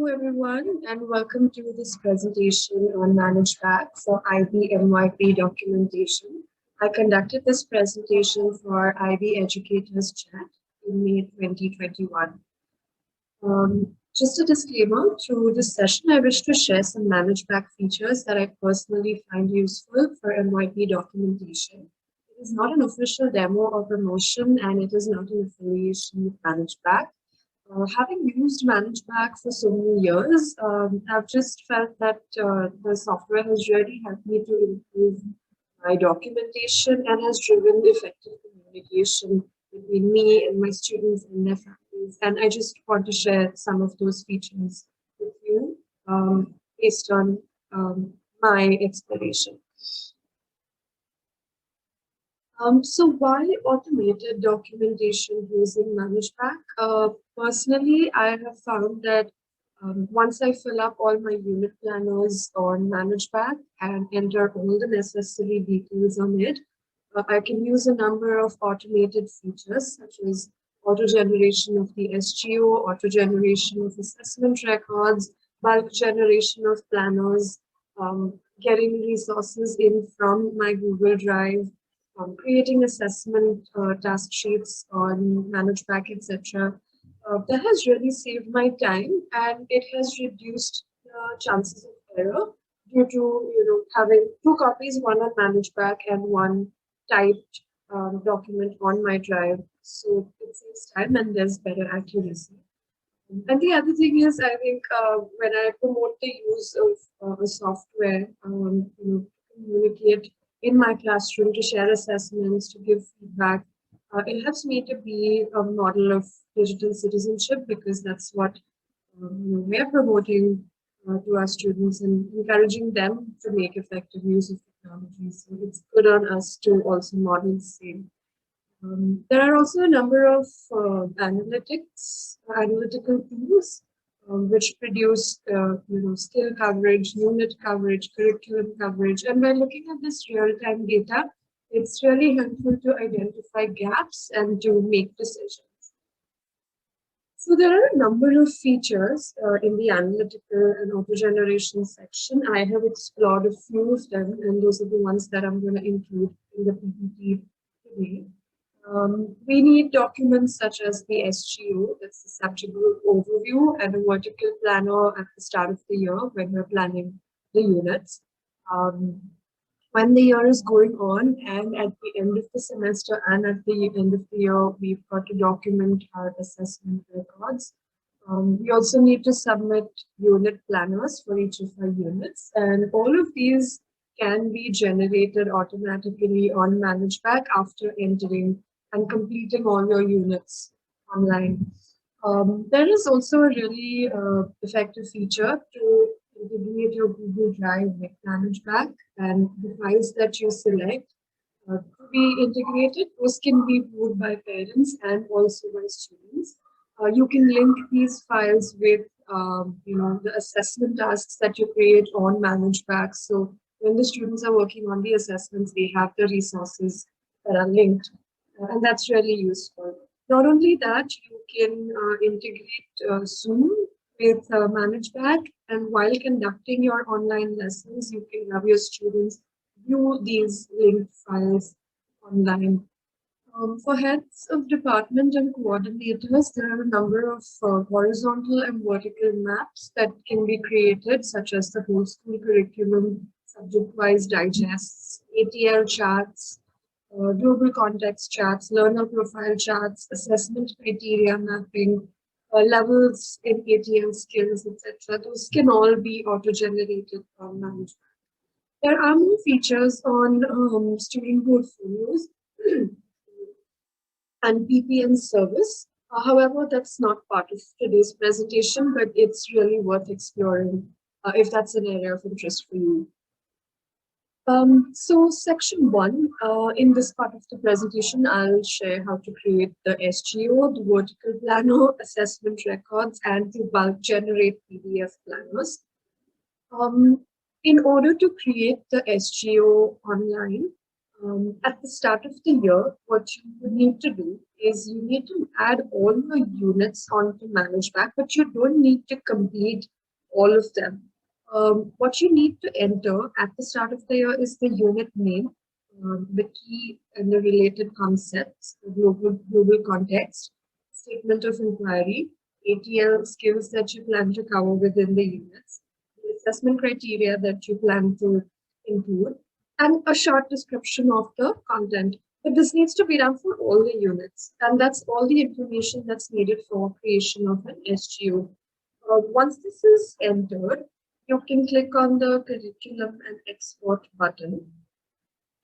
everyone, and welcome to this presentation on Managebac for IB MYP documentation. I conducted this presentation for IB Educators Chat in May 2021. Just a disclaimer, through this session, I wish to share some Managebac features that I personally find useful for MYP documentation. It is not an official demo or promotion, and it is not an affiliation with Managebac. Having used Managebac for so many years, I've just felt that the software has really helped me to improve my documentation and has driven effective communication between me and my students and their families. And I just want to share some of those features with you based on my exploration. So why automated documentation using Managebac? Personally, I have found that once I fill up all my unit planners on Managebac and enter all the necessary details on it, I can use a number of automated features such as auto-generation of the SGO, auto-generation of assessment records, bulk generation of planners, getting resources in from my Google Drive, creating assessment task sheets on Managebac, etc. That has really saved my time, and it has reduced the chances of error due to having two copies, one on Managebac and one typed document on my drive. So it saves time and there's better accuracy. And the other thing is, I think when I promote the use of a software, communicate in my classroom, to share assessments, to give feedback, it helps me to be a model of digital citizenship, because that's what we're promoting to our students and encouraging them to make effective use of technology. So it's good on us to also model the same. There are also a number of analytical tools which produce skill coverage, unit coverage, curriculum coverage. And by looking at this real-time data, it's really helpful to identify gaps and to make decisions. So there are a number of features in the analytical and auto-generation section. I have explored a few of them, and those are the ones that I'm going to include in the PPT today. We need documents such as the SGO, that's the subject group overview, and a vertical planner at the start of the year when we're planning the units. When the year is going on and at the end of the semester and at the end of the year, we've got to document our assessment records. We also need to submit unit planners for each of our units, and all of these can be generated automatically on Managebac after entering and completing all your units online. There is also a really effective feature to integrate your Google Drive with Managebac, and the files that you select to be integrated, those can be viewed by parents and also by students. You can link these files with the assessment tasks that you create on Managebac. So when the students are working on the assessments, they have the resources that are linked. And that's really useful. Not only that, you can integrate Zoom with Managebac, and while conducting your online lessons, you can have your students view these linked files online. For heads of department and coordinators, there are a number of horizontal and vertical maps that can be created, such as the whole school curriculum, subject-wise digests, ATL charts, global context charts, learner profile charts, assessment criteria mapping, levels in ATL skills, etc. Those can all be auto-generated from Managebac. There are more features on student portfolios and PPN service. However, that's not part of today's presentation, but it's really worth exploring if that's an area of interest for you. So section 1, in this part of the presentation, I'll share how to create the SGO, the vertical planner, assessment records, and to bulk generate PDF planners. In order to create the SGO online, at the start of the year, what you would need to do is you need to add all your units onto Managebac, but you don't need to complete all of them. What you need to enter at the start of the year is the unit name, the key and the related concepts, the global context, statement of inquiry, ATL skills that you plan to cover within the units, the assessment criteria that you plan to include, and a short description of the content. But this needs to be done for all the units, and that's all the information that's needed for creation of an SGO. Once this is entered, you can click on the curriculum and export button,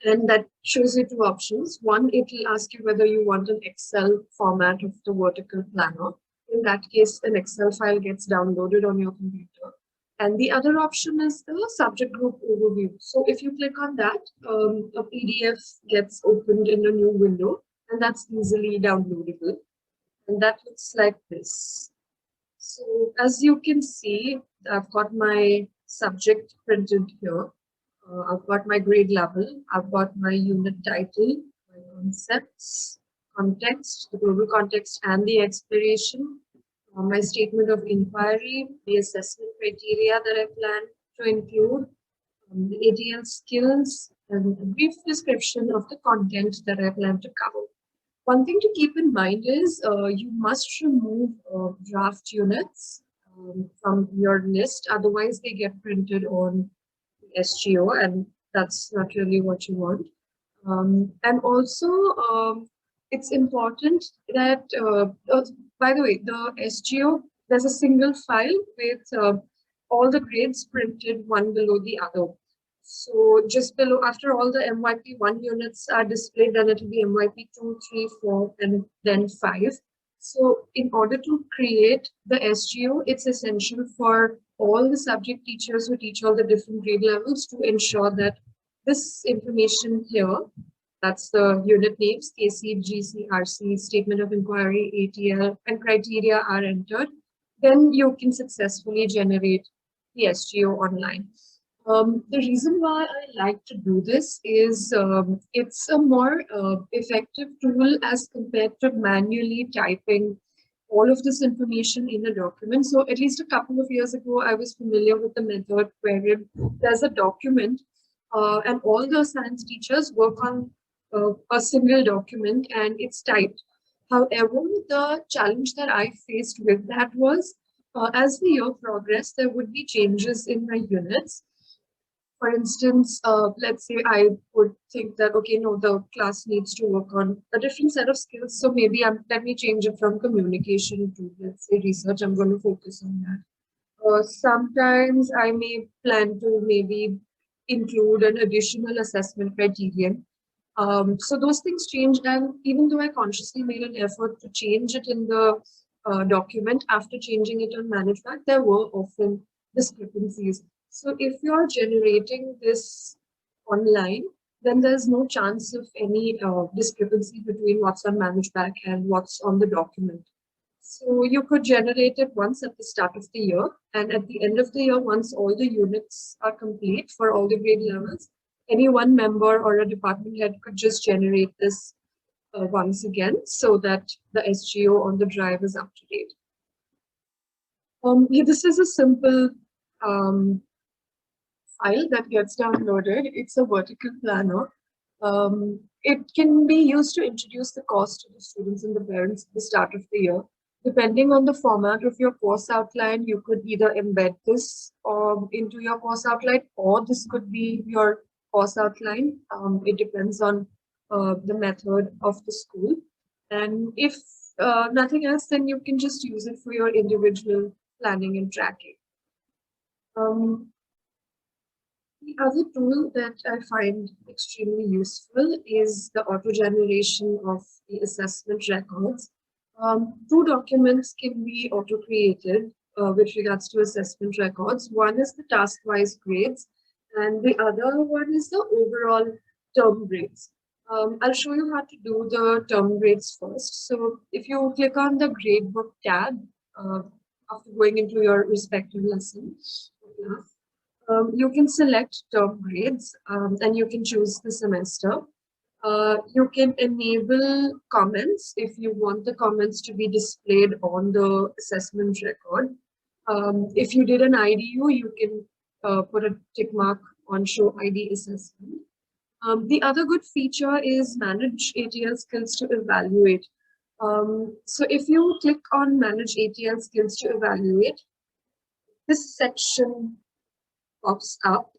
and that shows you two options. One, it will ask you whether you want an Excel format of the vertical planner. In that case, an Excel file gets downloaded on your computer. And the other option is the subject group overview. So if you click on that, a PDF gets opened in a new window, and that's easily downloadable. And that looks like this. So as you can see, I've got my subject printed here. I've got my grade level, I've got my unit title, my concepts, context, the global context and the exploration, my statement of inquiry, the assessment criteria that I plan to include, the ATL skills, and a brief description of the content that I plan to cover. One thing to keep in mind is you must remove draft units from your list, otherwise they get printed on SGO, and that's not really what you want. And also, it's important that, by the way, the SGO, there's a single file with all the grades printed one below the other. So just below, after all the MYP 1 units are displayed, then it will be MYP 2, 3, 4, and then 5. So in order to create the SGO, it's essential for all the subject teachers who teach all the different grade levels to ensure that this information here, that's the unit names, KC, GC, RC, statement of inquiry, ATL, and criteria are entered, then you can successfully generate the SGO online. The reason why I like to do this is it's a more effective tool as compared to manually typing all of this information in a document. So at least a couple of years ago, I was familiar with the method wherein there's a document and all the science teachers work on a single document and it's typed. However, the challenge that I faced with that was as the year progressed, there would be changes in my units. For instance, let's say I would think that, okay, no, the class needs to work on a different set of skills. So maybe let me change it from communication to, let's say, research. I'm going to focus on that. Sometimes I may plan to maybe include an additional assessment criterion. So those things change. And even though I consciously made an effort to change it in the document after changing it on Managebac, there were often discrepancies. So if you're generating this online, then there's no chance of any discrepancy between what's on Managebac and what's on the document. So you could generate it once at the start of the year, and at the end of the year, once all the units are complete for all the grade levels, any one member or a department head could just generate this once again so that the SGO on the drive is up to date. Yeah, this is a simple file that gets downloaded. It's a vertical planner. It can be used to introduce the course to the students and the parents at the start of the year. Depending on the format of your course outline, you could either embed this into your course outline, or this could be your course outline. It depends on the method of the school. And if nothing else, then you can just use it for your individual planning and tracking. The other tool that I find extremely useful is the auto-generation of the assessment records. Two documents can be auto-created with regards to assessment records. One is the task-wise grades, and the other one is the overall term grades. I'll show you how to do the term grades first. So if you click on the gradebook tab after going into your respective lesson, you can select term grades and you can choose the semester. You can enable comments if you want the comments to be displayed on the assessment record. If you did an IDU, you can put a tick mark on show ID assessment. The other good feature is manage ATL skills to evaluate. So if you click on manage ATL skills to evaluate, this section pops up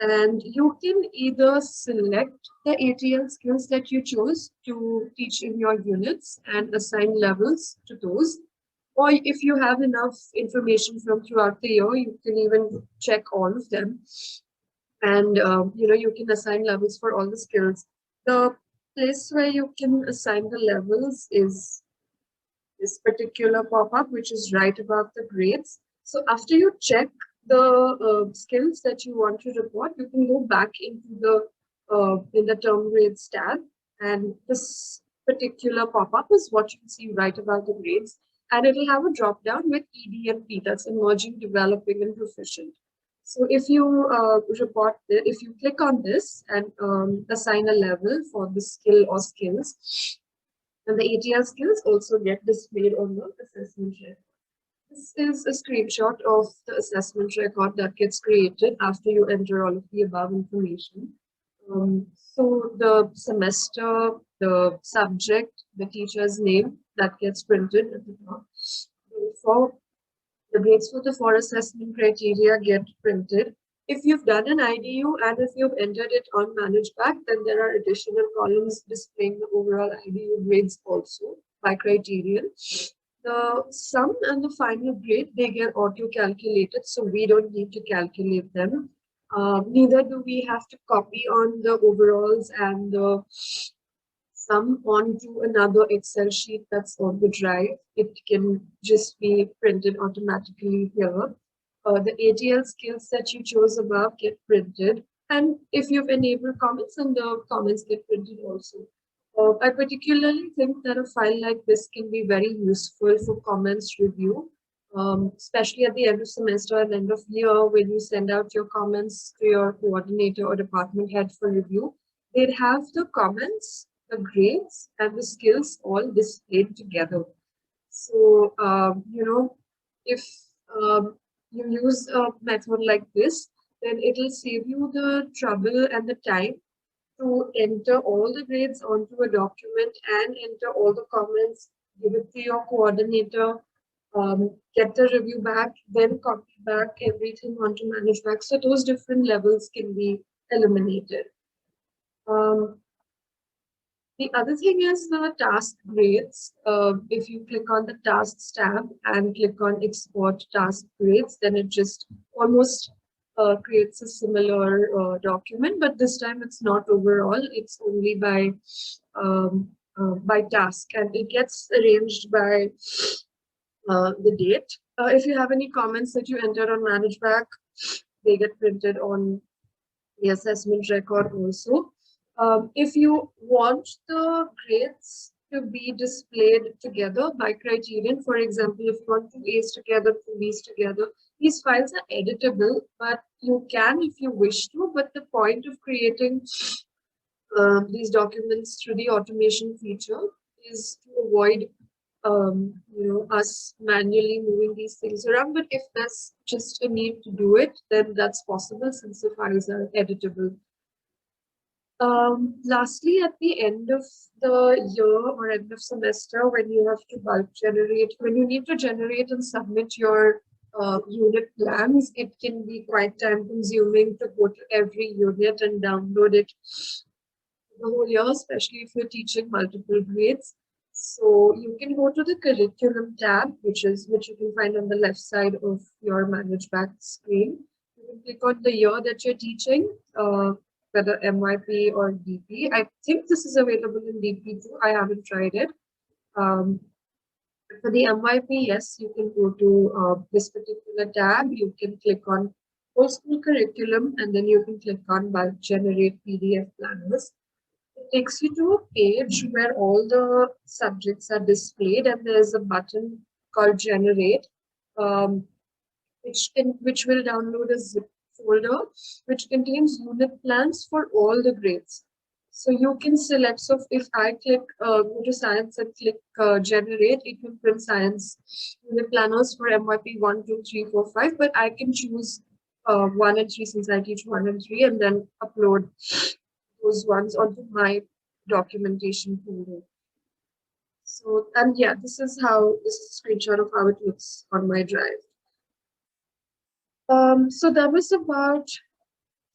and you can either select the ATL skills that you chose to teach in your units and assign levels to those. Or if you have enough information from throughout the year, you can even check all of them. And you can assign levels for all the skills. The place where you can assign the levels is this particular pop-up, which is right above the grades. So after you check the skills that you want to report, you can go back into the in the term grades tab, and this particular pop-up is what you can see right above the grades, and it will have a drop down with ED and P, that's emerging, developing, and proficient. So if you if you click on this and assign a level for the skill or skills, and the ATL skills also get displayed on the assessment record. This is a screenshot of the assessment record that gets created after you enter all of the above information. So the semester, the subject, the teacher's name, that gets printed at the top. For the grades for the 4 assessment criteria get printed. If you've done an IDU and if you've entered it on Managebac, then there are additional columns displaying the overall IDU grades also by criterion. The sum and the final grade, they get auto-calculated, so we don't need to calculate them. Neither do we have to copy on the overalls and the sum onto another Excel sheet that's on the drive. It can just be printed automatically here. The ATL skills that you chose above get printed, and if you've enabled comments, then the comments get printed also. I particularly think that a file like this can be very useful for comments review, especially at the end of semester and end of year when you send out your comments to your coordinator or department head for review. They'd have the comments, the grades, and the skills all displayed together. So, if you use a method like this, then it'll save you the trouble and the time to enter all the grades onto a document and enter all the comments, give it to your coordinator, get the review back, then copy back everything onto Managebac. So those different levels can be eliminated. The other thing is the task grades. If you click on the tasks tab and click on export task grades, then it just almost creates a similar document, but this time it's not overall, it's only by task, and it gets arranged by the date. If you have any comments that you entered on Managebac, they get printed on the assessment record also. If you want the grades to be displayed together by criterion, for example, if you want 2 A's together, 2 B's together, these files are editable, but you can if you wish to. But the point of creating these documents through the automation feature is to avoid us manually moving these things around. But if there's just a need to do it, then that's possible since the files are editable. Lastly, at the end of the year or end of semester, when you have to bulk generate, when you need to generate and submit your unit plans, it can be quite time consuming to go to every unit and download it the whole year, especially if you're teaching multiple grades. So you can go to the curriculum tab, which you can find on the left side of your Managebac screen. You can click on the year that you're teaching, whether MYP or DP. I think this is available in DP too. I haven't tried it. For the MYP, yes, you can go to this particular tab. You can click on whole school curriculum, and then you can click on bulk generate PDF planners. It takes you to a page where all the subjects are displayed, and there's a button called generate, which will download a zip folder which contains unit plans for all the grades. So you can select, so if I click go to science and click generate, it will print science unit planners for MYP 1, 2, 3, 4, 5, but I can choose 1 and 3 since I teach 1 and 3 and then upload those ones onto my documentation folder. So, and yeah, this is a screenshot of how it looks on my drive. So that was about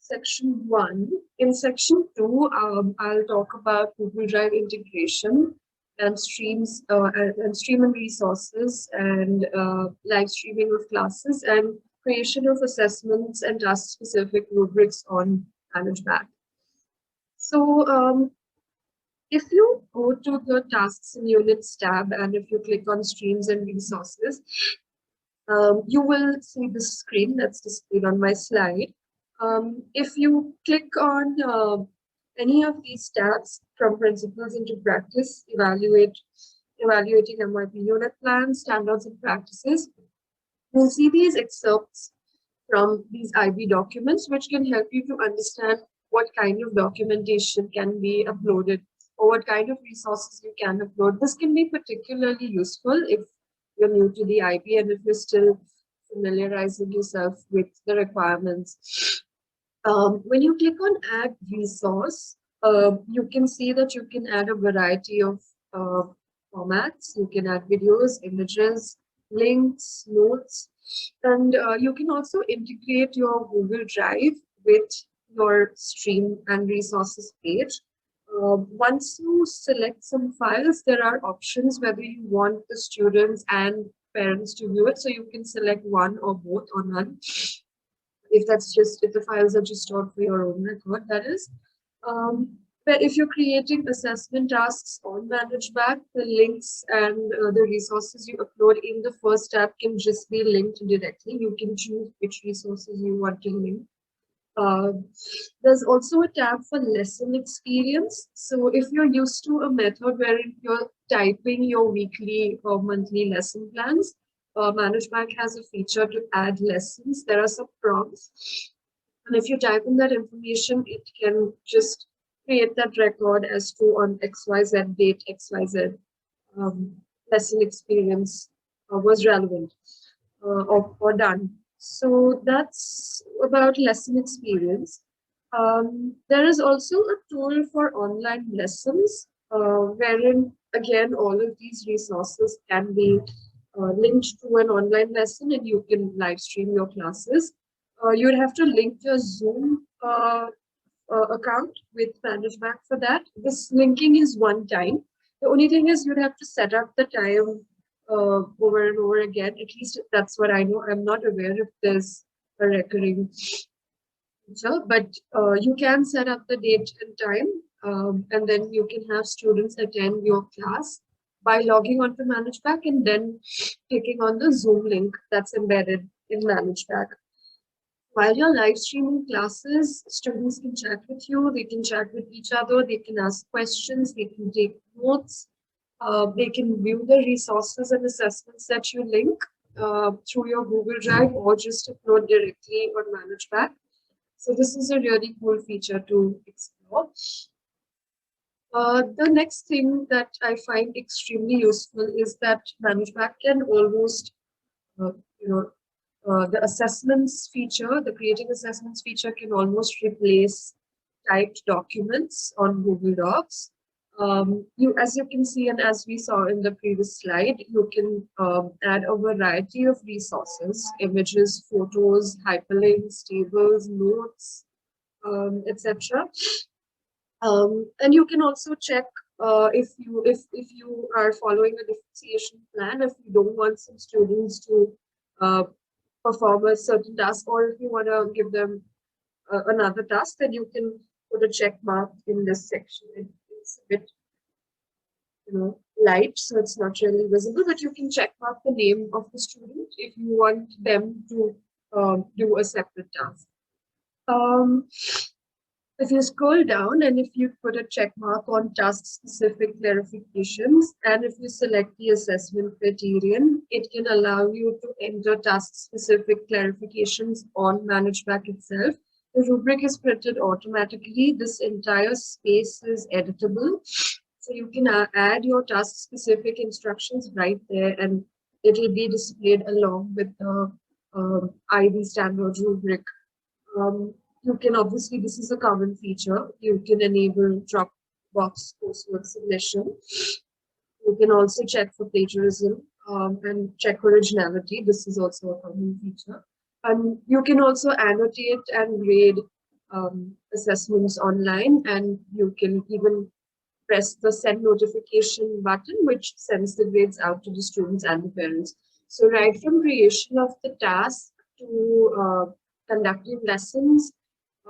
section 1. In section 2, I'll talk about Google Drive integration and streams and stream and resources and live streaming of classes and creation of assessments and task-specific rubrics on Managebac. So if you go to the tasks and units tab and if you click on streams and resources, you will see this screen that's displayed on my slide. If you click on any of these tabs, from principles into practice, evaluating MYP unit plans, standards and practices, you'll see these excerpts from these IB documents, which can help you to understand what kind of documentation can be uploaded or what kind of resources you can upload. This can be particularly useful if you're new to the IB and if you're still familiarizing yourself with the requirements. When you click on add resource, you can see that you can add a variety of formats. You can add videos, images, links, notes, and you can also integrate your Google Drive with your stream and resources page. Once you select some files, there are options whether you want the students and parents to view it. So you can select one or both or none. If the files are just stored for your own record, that is. But if you're creating assessment tasks on Managebac, the links and the resources you upload in the first tab can just be linked directly. You can choose which resources you want to link. There's also a tab for lesson experience. So if you're used to a method wherein you're typing your weekly or monthly lesson plans, Managebac has a feature to add lessons. There are some prompts. And if you type in that information, it can just create that record as to on XYZ date, XYZ lesson experience was relevant or done. So that's about lesson experience. There is also a tool for online lessons, wherein again all of these resources can be linked to an online lesson and you can live stream your classes. You'd have to link your Zoom account with Managebac for that. This linking is one time. The only thing is you'd have to set up the time over and over again. At least that's what I know. I'm not aware if there's a recurring feature, but you can set up the date and time, and then you can have students attend your class by logging onto Managebac and then clicking on the Zoom link that's embedded in Managebac. While you're live streaming classes, students can chat with you, they can chat with each other, they can ask questions, they can take notes, they can view the resources and assessments that you link through your Google Drive or just upload directly on Managebac. So this is a really cool feature to explore. The next thing that I find extremely useful is that Managebac can almost, the assessments feature, the creating assessments feature can almost replace typed documents on Google Docs. As you can see, and as we saw in the previous slide, you can add a variety of resources, images, photos, hyperlinks, tables, notes, etc. And you can also check if you are following a differentiation plan, if you don't want some students to perform a certain task, or if you want to give them another task, then you can put a check mark in this section. It's a bit, light, so it's not really visible, but you can check mark the name of the student if you want them to do a separate task. If you scroll down and if you put a check mark on task-specific clarifications, and if you select the assessment criterion, it can allow you to enter task-specific clarifications on Managebac itself. The rubric is printed automatically. This entire space is editable. So you can add your task-specific instructions right there, and it will be displayed along with the IB standard rubric. Um, you can obviously, this is a common feature. You can enable Dropbox coursework submission. You can also check for plagiarism and check originality. This is also a common feature. And you can also annotate and grade assessments online, and you can even press the send notification button, which sends the grades out to the students and the parents. So right from creation of the task to conducting lessons,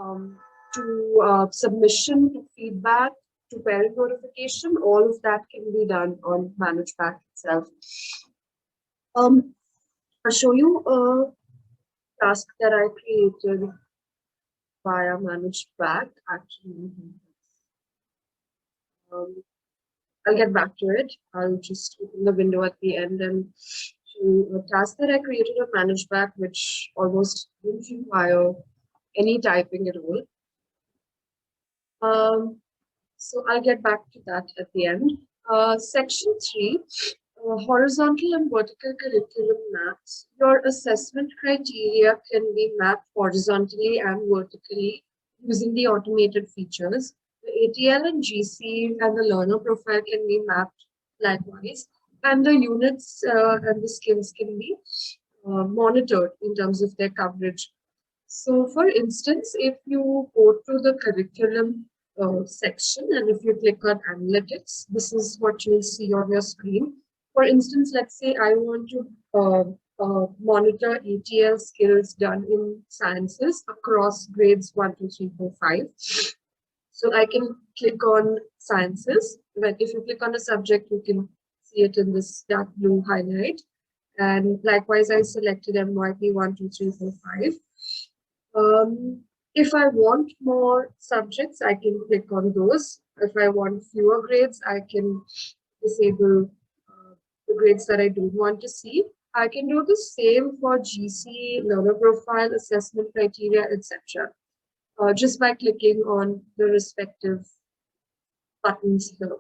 um, to submission, to feedback, to parent notification, all of that can be done on Managebac itself. I'll show you a task that I created via Managebac. Actually, I'll get back to it. I'll just open the window at the end and show you a task that I created on Managebac, which almost didn't require any typing at all. So I'll get back to that at the end. Section 3, horizontal and vertical curriculum maps. Your assessment criteria can be mapped horizontally and vertically using the automated features. The ATL and GC and the learner profile can be mapped likewise, and the units and the skills can be monitored in terms of their coverage. So, for instance, if you go to the curriculum section and if you click on analytics, this is what you'll see on your screen. For instance, let's say I want to monitor ATL skills done in sciences across grades 1, 2, 3, 4, 5. So I can click on sciences. But if you click on a subject, you can see it in this dark blue highlight. And likewise, I selected MYP 1, 2, 3, 4, 5. If I want more subjects, I can click on those. If I want fewer grades, I can disable the grades that I don't want to see. I can do the same for GC, learner profile, assessment criteria, etc. Just by clicking on the respective buttons here.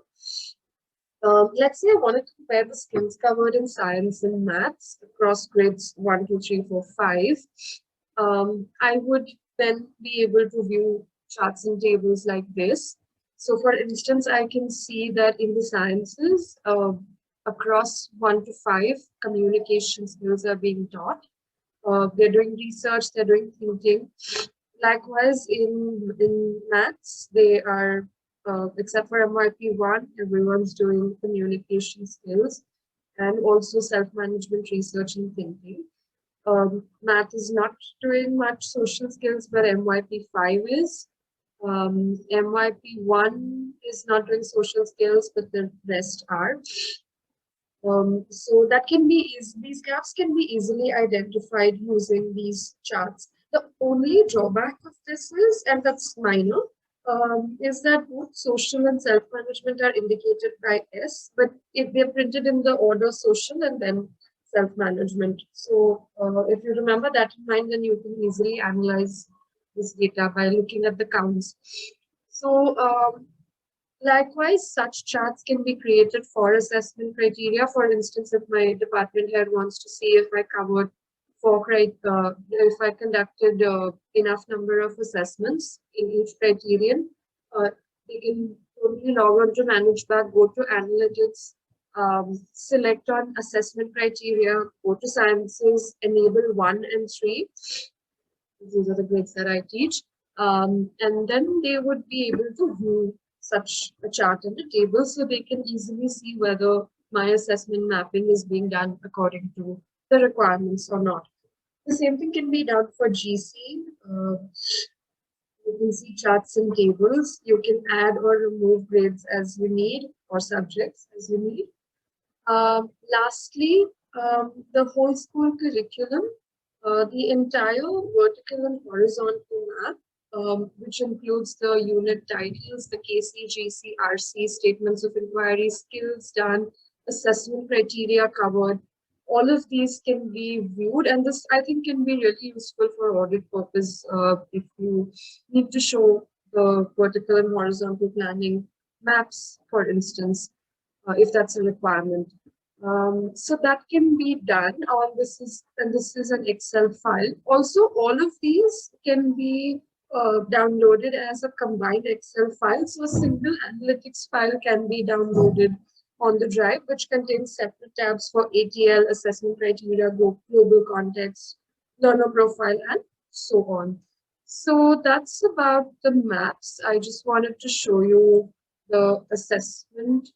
Let's say I want to compare the skills covered in science and maths across grades 1, 2, 3, 4, 5. I would then be able to view charts and tables like this. So for instance, I can see that in the sciences, across 1 to 5, communication skills are being taught. They're doing research, they're doing thinking. Likewise, in maths, they are, except for MYP 1, everyone's doing communication skills and also self-management research and thinking. Math is not doing much social skills, but MYP 5 is. MYP 1 is not doing social skills, but the rest are. So that can be these gaps can be easily identified using these charts. The only drawback of this is, and that's minor, is that both social and self-management are indicated by S, but if they're printed in the order social and then self-management. So if you remember that in mind, then you can easily analyze this data by looking at the counts. So likewise, such charts can be created for assessment criteria. For instance, if my department head wants to see if I covered if I conducted enough number of assessments in each criterion, they can totally log on to Managebac, go to analytics, select on assessment criteria, go to sciences, enable 1 and 3. These are the grades that I teach. And then they would be able to view such a chart in the table so they can easily see whether my assessment mapping is being done according to the requirements or not. The same thing can be done for GC. You can see charts and tables. You can add or remove grades as you need or subjects as you need. Lastly, the whole school curriculum, the entire vertical and horizontal map, which includes the unit titles, the KC, GC, RC, statements of inquiry, skills done, assessment criteria covered. all of these can be viewed, and this I think can be really useful for audit purpose if you need to show the vertical and horizontal planning maps, for instance, if that's a requirement. So that can be done on this is an Excel file. Also, all of these can be downloaded as a combined Excel file. So a single analytics file can be downloaded on the drive, which contains separate tabs for ATL, assessment criteria, global context, learner profile, and so on. So that's about the maps. I just wanted to show you the assessment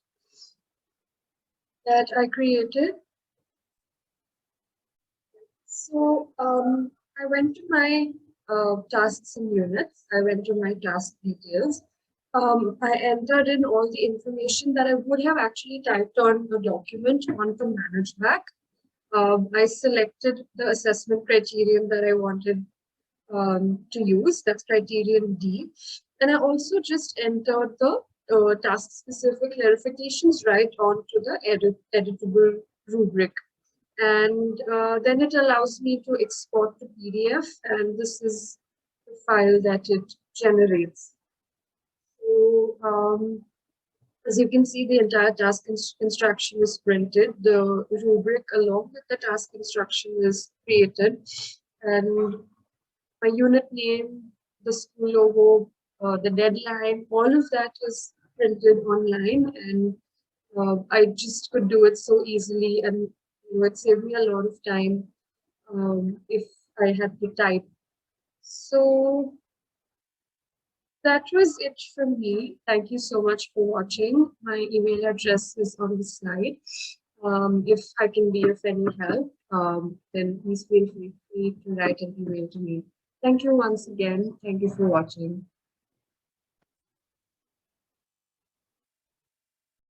that I created. So I went to my tasks and units. I went to my task details. I entered in all the information that I would have actually typed on the document on the Managebac. I selected the assessment criterion that I wanted to use. That's criterion D. And I also just entered the task-specific clarifications right onto the editable rubric. And then it allows me to export to PDF, and this is the file that it generates. So as you can see, the entire task instruction is printed. The rubric along with the task instruction is created, and my unit name, the school logo, the deadline, all of that is printed online, and I just could do it so easily, and it saved me a lot of time if I had to type. So that was it from me. Thank you so much for watching. My email address is on the slide. If I can be of any help, then please feel free to write an email to me. Thank you once again. Thank you for watching.